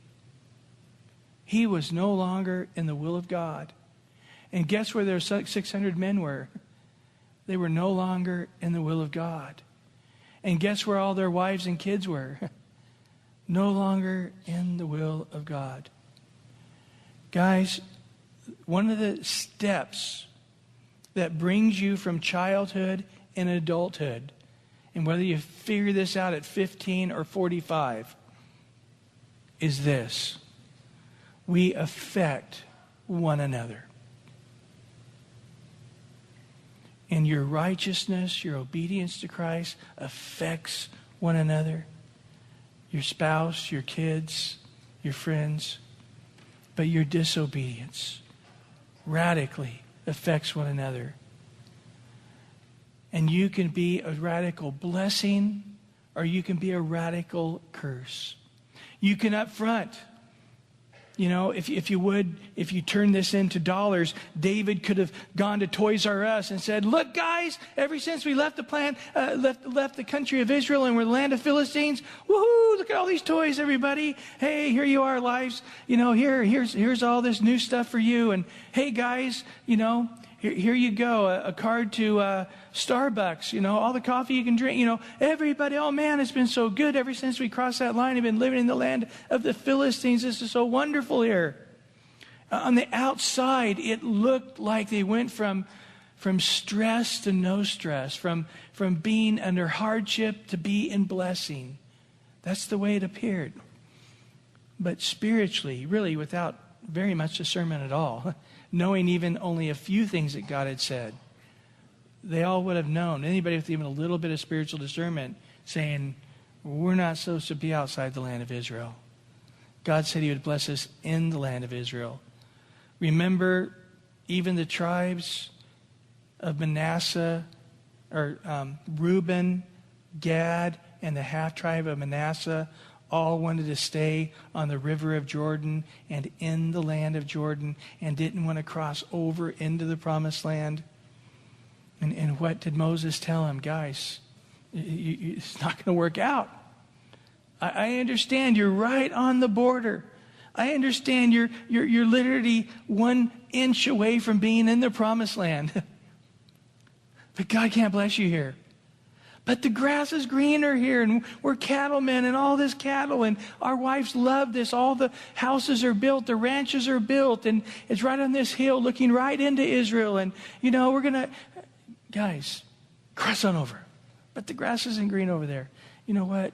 he was no longer in the will of God. And guess where their 600 men were? They were no longer in the will of God. And guess where all their wives and kids were? No longer in the will of God. Guys, one of the steps that brings you from childhood and adulthood, and whether you figure this out at 15 or 45, is this: we affect one another. And your righteousness, your obedience to Christ affects one another. Your spouse, your kids, your friends. But your disobedience radically affects one another. And you can be a radical blessing, or you can be a radical curse. You can up front. If you turn this into dollars, David could have gone to Toys R Us and said, look, guys, ever since we left the country of Israel and we're the land of Philistines, woohoo, look at all these toys, everybody. Hey, here you are, lives. Here's all this new stuff for you. And hey, guys, here you go, a card to Starbucks, all the coffee you can drink, everybody, oh man, it's been so good ever since we crossed that line. I've been living in the land of the Philistines. This is so wonderful here. On the outside, it looked like they went from from stress to no stress, from being under hardship to be in blessing. That's the way it appeared. But spiritually, really without very much discernment at all, knowing even only a few things that God had said, they all would have known. Anybody with even a little bit of spiritual discernment saying, we're not supposed to be outside the land of Israel. God said he would bless us in the land of Israel. Remember, even the tribes of Manasseh, or Reuben, Gad, and the half-tribe of Manasseh all wanted to stay on the river of Jordan and in the land of Jordan and didn't want to cross over into the promised land. And what did Moses tell him? Guys, it's not going to work out. I understand you're right on the border. I understand you're literally 1 inch away from being in the promised land. But God can't bless you here. But the grass is greener here, and we're cattlemen and all this cattle, and our wives love this. All the houses are built, the ranches are built, and it's right on this hill looking right into Israel. And, we're going to, guys, cross on over. But the grass isn't green over there. You know what?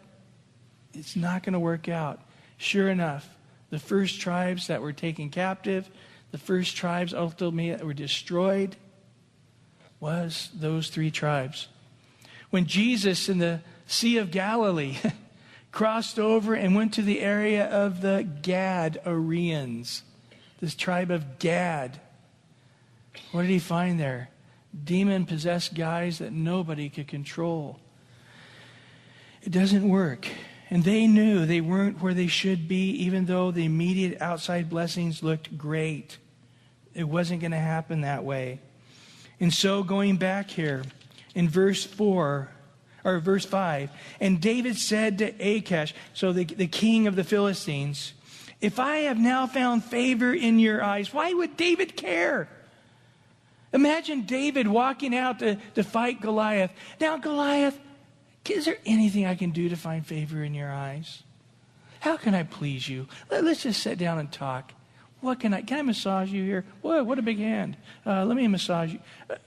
It's not going to work out. Sure enough, the first tribes that were taken captive, the first tribes ultimately that were destroyed, was those 3 tribes. When Jesus in the Sea of Galilee crossed over and went to the area of the Gadareans, this tribe of Gad, what did he find there? Demon-possessed guys that nobody could control. It doesn't work. And they knew they weren't where they should be, even though the immediate outside blessings looked great. It wasn't going to happen that way. And so going back here, in verse 5, and David said to Achish, so the king of the Philistines, if I have now found favor in your eyes, why would David care? Imagine David walking out to fight Goliath. Now, Goliath, is there anything I can do to find favor in your eyes? How can I please you? Let's just sit down and talk. Can I massage you here? Boy, what a big hand. Let me massage you.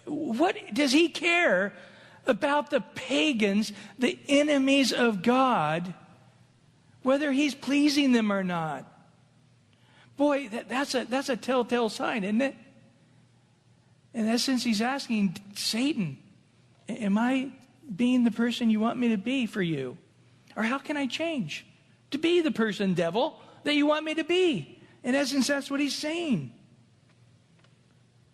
What does he care about the pagans, the enemies of God, whether he's pleasing them or not? Boy, that's a telltale sign, isn't it? In essence, he's asking Satan, am I being the person you want me to be for you? Or how can I change to be the person, devil, that you want me to be? In essence, that's what he's saying.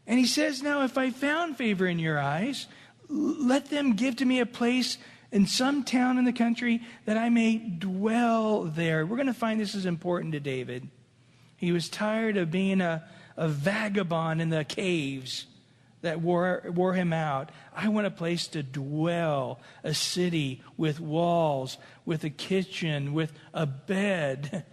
And he says, now, if I found favor in your eyes, let them give to me a place in some town in the country that I may dwell there. We're going to find this is important to David. He was tired of being a vagabond in the caves that wore him out. I want a place to dwell, a city with walls, with a kitchen, with a bed.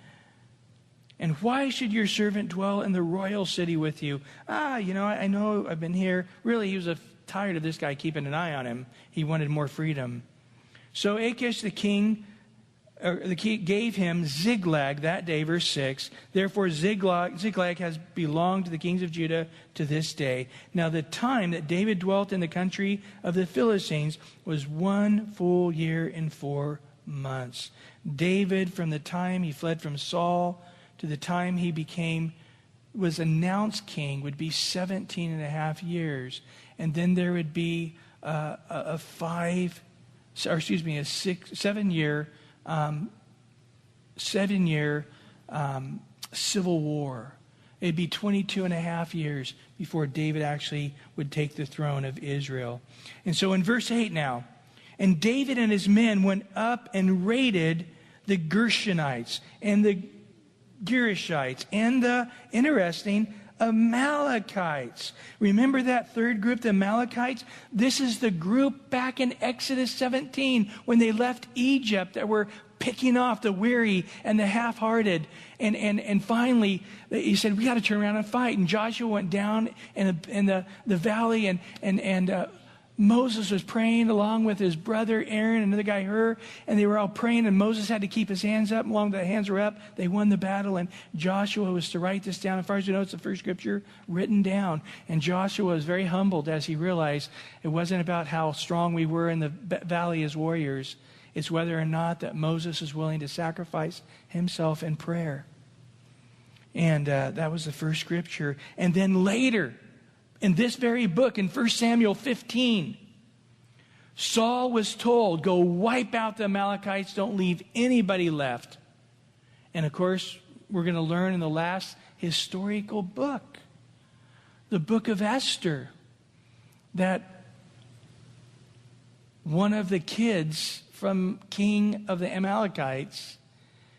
And why should your servant dwell in the royal city with you? I know I've been here. Really, he was tired of this guy keeping an eye on him. He wanted more freedom. So Achish the king gave him Ziklag that day, verse 6. Therefore Ziklag has belonged to the kings of Judah to this day. Now the time that David dwelt in the country of the Philistines was 1 full year and 4 months. David, from the time he fled from Saul to the time he was announced king, would be 17 and a half years. And then there would be a 7-year civil war. It'd be 22 and a half years before David actually would take the throne of Israel. And so in verse 8 now, and David and his men went up and raided the Gershonites and the Girishites and the interesting Amalekites. Remember that third group, the Amalekites? This is the group back in Exodus 17 when they left Egypt that were picking off the weary and the half-hearted. And finally, he said, we got to turn around and fight. And Joshua went down in the valley and Moses was praying along with his brother Aaron, another guy Hur, and they were all praying, and Moses had to keep his hands up. Long as the hands were up, they won the battle, and Joshua was to write this down. As far as you know, it's the first scripture written down. And Joshua was very humbled as he realized it wasn't about how strong we were in the valley as warriors. It's whether or not that Moses is willing to sacrifice himself in prayer. And that was the first scripture. And then later, in this very book, in 1 Samuel 15, Saul was told, go wipe out the Amalekites, don't leave anybody left. And of course, we're going to learn in the last historical book, the book of Esther, that one of the kids from king of the Amalekites,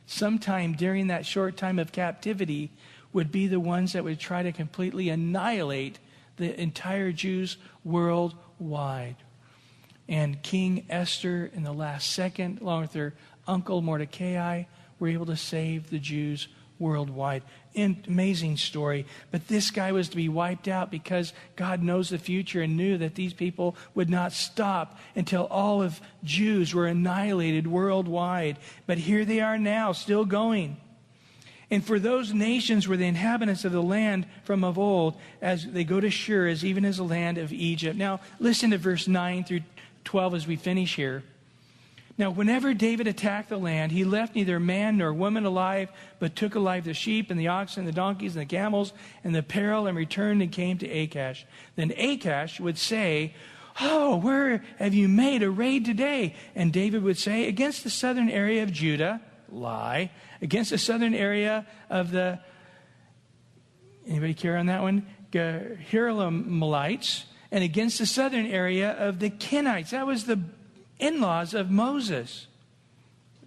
sometime during that short time of captivity, would be the ones that would try to completely annihilate the entire Jews worldwide. And King Esther, in the last second, along with her uncle Mordecai, were able to save the Jews worldwide. Amazing story. But this guy was to be wiped out because God knows the future and knew that these people would not stop until all of Jews were annihilated worldwide. But here they are now, still going. And for those nations were the inhabitants of the land from of old, as they go to Shur, as even as the land of Egypt. Now, listen to verse 9 through 12 as we finish here. Now, whenever David attacked the land, he left neither man nor woman alive, but took alive the sheep and the oxen, the donkeys and the camels and the apparel, and returned and came to Achash. Then Achash would say, oh, where have you made a raid today? And David would say, against the southern area of Judah, lie, against the southern area of the, anybody care on that one? Hiramalites, and against the southern area of the Kenites. That was the in-laws of Moses.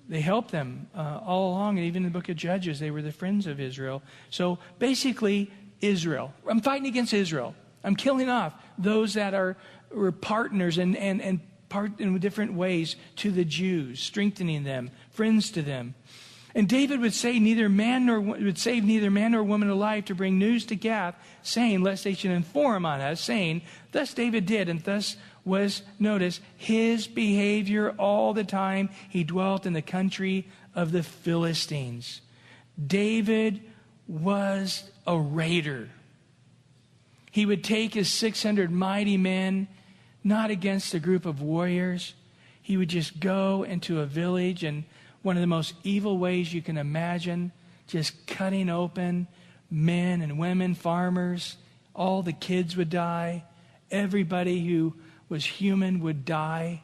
They helped them all along, and even in the book of Judges, they were the friends of Israel. So basically, Israel. I'm fighting against Israel. I'm killing off those that were partners and part in different ways to the Jews, strengthening them, friends to them. And David would say save neither man nor woman alive to bring news to Gath, saying, lest they should inform on us, saying, thus David did, and thus was, notice, his behavior all the time he dwelt in the country of the Philistines. David was a raider. He would take his 600 mighty men, not against a group of warriors. He would just go into a village, and one of the most evil ways you can imagine, just cutting open men and women, farmers. All the kids would die. Everybody who was human would die.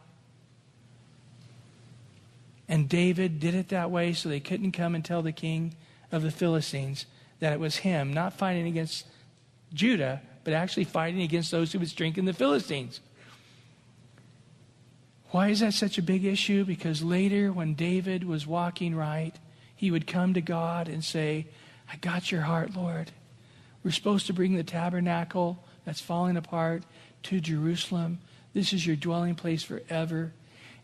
And David did it that way so they couldn't come and tell the king of the Philistines that it was him, not fighting against Judah, but actually fighting against those who would strengthen the Philistines. Why is that such a big issue? Because later, when David was walking right, he would come to God and say, I got your heart, Lord. We're supposed to bring the tabernacle that's falling apart to Jerusalem. This is your dwelling place forever.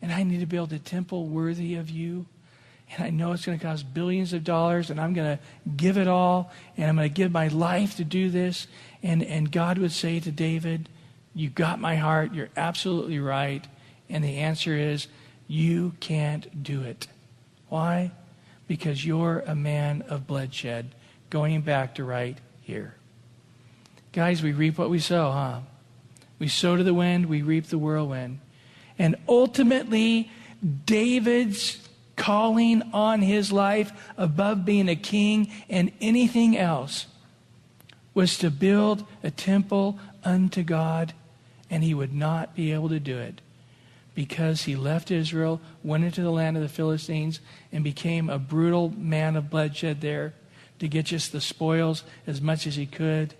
And I need to build a temple worthy of you. And I know it's going to cost billions of dollars, and I'm going to give it all, and I'm going to give my life to do this. And God would say to David, you got my heart. You're absolutely right. And the answer is, you can't do it. Why? Because you're a man of bloodshed. Going back to right here. Guys, we reap what we sow, huh? We sow to the wind, we reap the whirlwind. And ultimately, David's calling on his life above being a king and anything else was to build a temple unto God, and he would not be able to do it because he left Israel, went into the land of the Philistines, and became a brutal man of bloodshed there to get just the spoils as much as he could,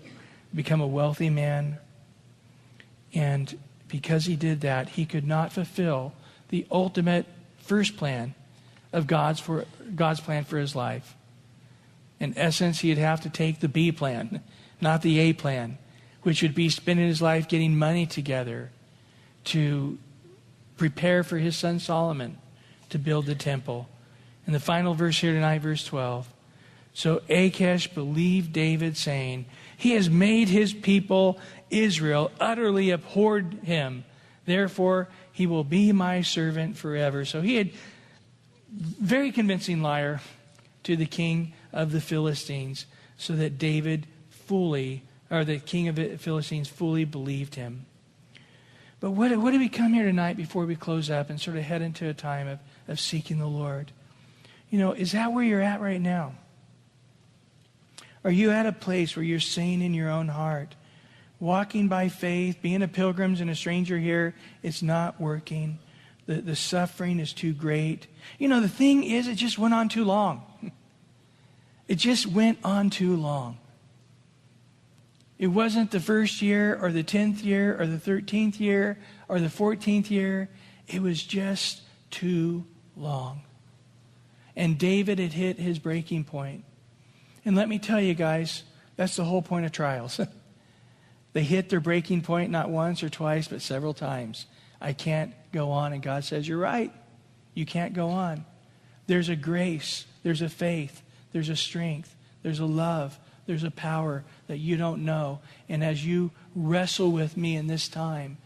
become a wealthy man. And because he did that, he could not fulfill the ultimate first plan of God's plan for his life. In essence, he'd have to take the B plan, not the A plan, which would be spending his life getting money together to prepare for his son Solomon to build the temple. And the final verse here tonight, verse 12. So Achash believed David, saying, he has made his people Israel utterly abhorred him. Therefore, he will be my servant forever. So he had very convincing liar to the king of the Philistines, so that David the king of the Philistines fully believed him. But what do we come here tonight before we close up and sort of head into a time of seeking the Lord? Is that where you're at right now? Are you at a place where you're saying in your own heart, walking by faith, being a pilgrim and a stranger here, it's not working. The suffering is too great. The thing is, it just went on too long. It just went on too long. It wasn't the first year or the 10th year or the 13th year or the 14th year. It was just too long. And David had hit his breaking point. And let me tell you guys, that's the whole point of trials. They hit their breaking point not once or twice, but several times. I can't go on. And God says, you're right. You can't go on. There's a grace. There's a faith. There's a strength. There's a love. There's a power that you don't know. And as you wrestle with me in this time,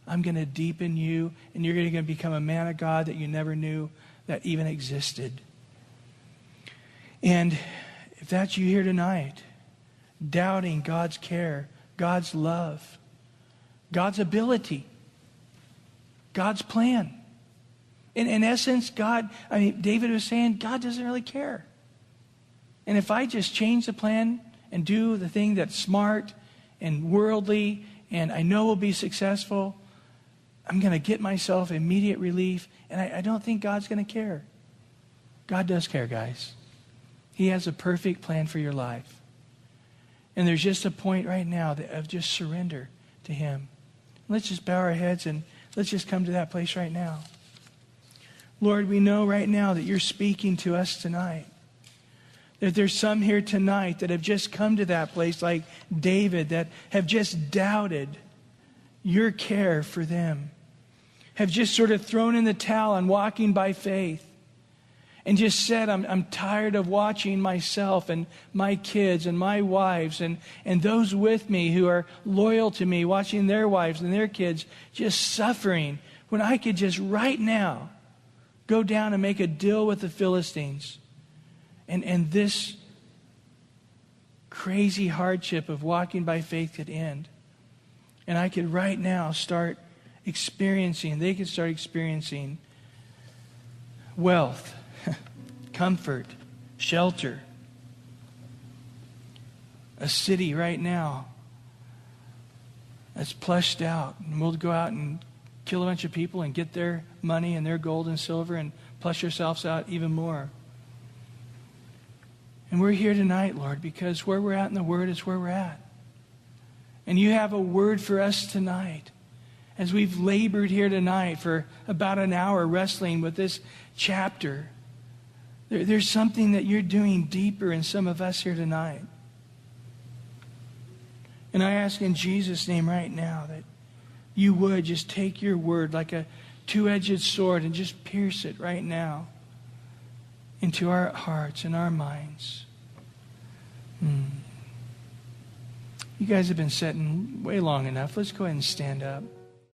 I'm going to deepen you, and you're going to become a man of God that you never knew that even existed. And if that's you here tonight, doubting God's care, God's love, God's ability, God's plan. In essence, David was saying, God doesn't really care. And if I just change the plan and do the thing that's smart and worldly and I know will be successful, I'm going to get myself immediate relief, and I don't think God's going to care. God does care, guys. He has a perfect plan for your life. And there's just a point right now of just surrender to Him. Let's just bow our heads and let's just come to that place right now. Lord, we know right now that you're speaking to us tonight. That there's some here tonight that have just come to that place like David, that have just doubted your care for them. Have just sort of thrown in the towel on walking by faith. And just said, I'm tired of watching myself and my kids and my wives and those with me who are loyal to me, watching their wives and their kids just suffering, when I could just right now go down and make a deal with the Philistines. And this crazy hardship of walking by faith could end. And I could right now they could start experiencing wealth, comfort, shelter. A city right now that's plushed out. And we'll go out and kill a bunch of people and get their money and their gold and silver and plush ourselves out even more. And we're here tonight, Lord, because where we're at in the Word is where we're at. And you have a word for us tonight. As we've labored here tonight for about an hour wrestling with this chapter, there's something that you're doing deeper in some of us here tonight. And I ask in Jesus' name right now that you would just take your word like a two-edged sword and just pierce it right now into our hearts and our minds. You guys have been sitting way long enough. Let's go ahead and stand up.